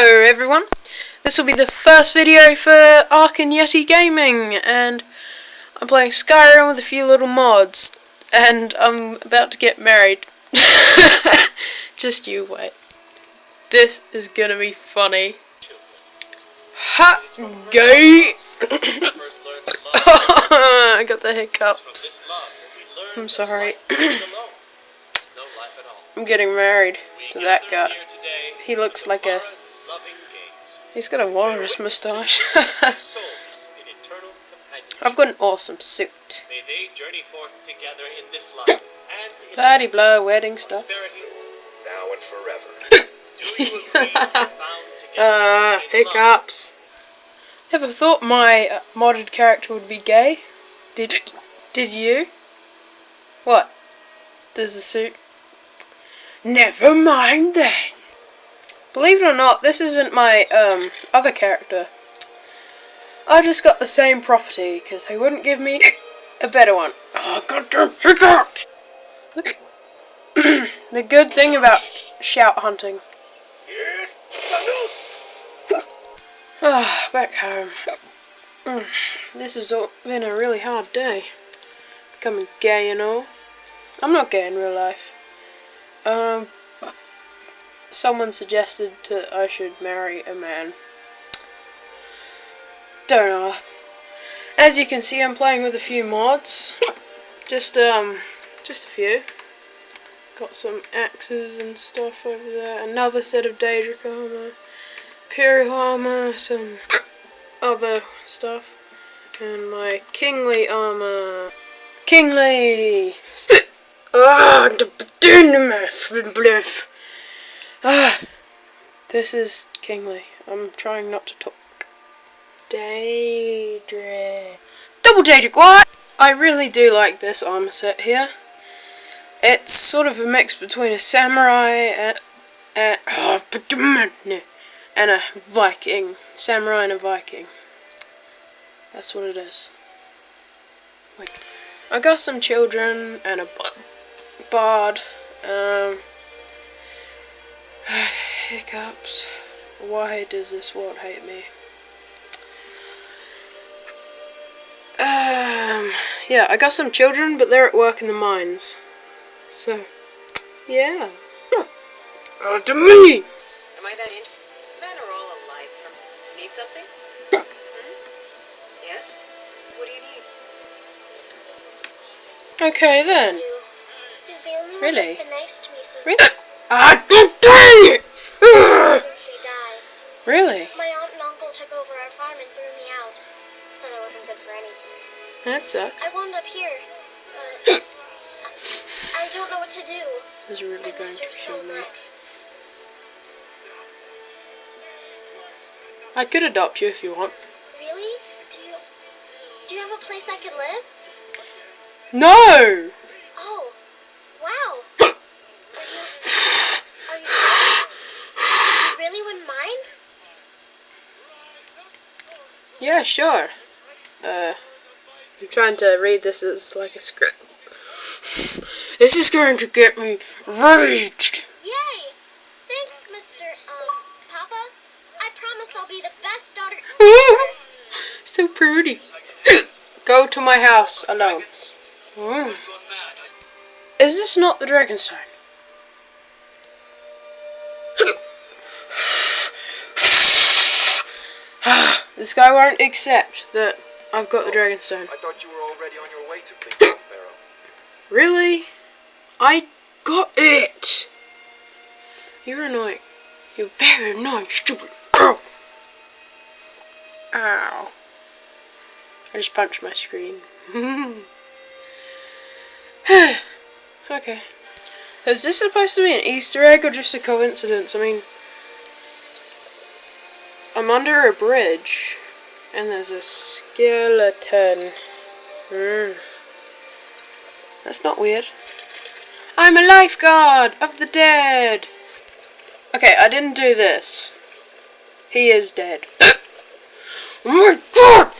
Hello everyone, this will be the first video for Ark and Yeti Gaming, and I'm playing Skyrim with a few little mods, and I'm about to get married. Just you wait. This is gonna be funny. Ha! Gay! I got the hiccups. I'm sorry. I'm getting married to that guy. He looks like a... He's got a walrus moustache. I've got an awesome suit. Bloody blah, wedding stuff. Now and forever. Hiccups. Never thought my modded character would be gay. Did you? What? Does the suit? Never mind then. Believe it or not, this isn't my other character. I just got the same property because they wouldn't give me a better one. Oh, goddamn hiccups! The good thing about shout hunting. Ah, back home. This has been a really hard day. Becoming gay and all. I'm not gay in real life. Someone suggested I should marry a man. Don't know. As you can see, I'm playing with a few mods. Just a few. Got some axes and stuff over there. Another set of Daedric armor, Imperial armor, some other stuff, and my kingly armor. Kingly. This is kingly. I'm trying not to talk. Daedric. Double Daedric, what? I really do like this armor set here. It's sort of a mix between a samurai and a Viking. Samurai and a Viking. That's what it is. Wait. I got some children and a bard. Hiccups. Why does this world hate me? Yeah, I got some children, but they're at work in the mines. So, yeah. To me! Am I that into men are all alike from... Need something? Yes? What do you need? Okay then. He's the only one Really? that's been nice to me since... Really? Ah, dang it! since she died. Really? My aunt and uncle took over our farm and threw me out. Said I wasn't good for anything. That sucks. I wound up here, but I don't know what to do. This is really I going miss to her so kill me. much. I could adopt you if you want. Really? Do you have a place I could live? No! Oh, wow. Are you really wouldn't mind? Yeah, sure. I'm trying to read this as like a script. This is going to get me raged. Yay! Thanks, Mr. Papa. I promise I'll be the best daughter. So pretty. Go to my house alone. Is this not the Dragonstone? This guy won't accept that I've got the Dragonstone. I thought you were already on your way to Big Sparrow. Really? I got it! You're annoying. You're very annoying, stupid girl! Ow. I just punched my screen. Okay. Is this supposed to be an Easter egg or just a coincidence? I mean, I'm under a bridge and there's a skeleton. That's not weird. I'm a lifeguard of the dead. Okay, I didn't do this. He is dead. Oh my god!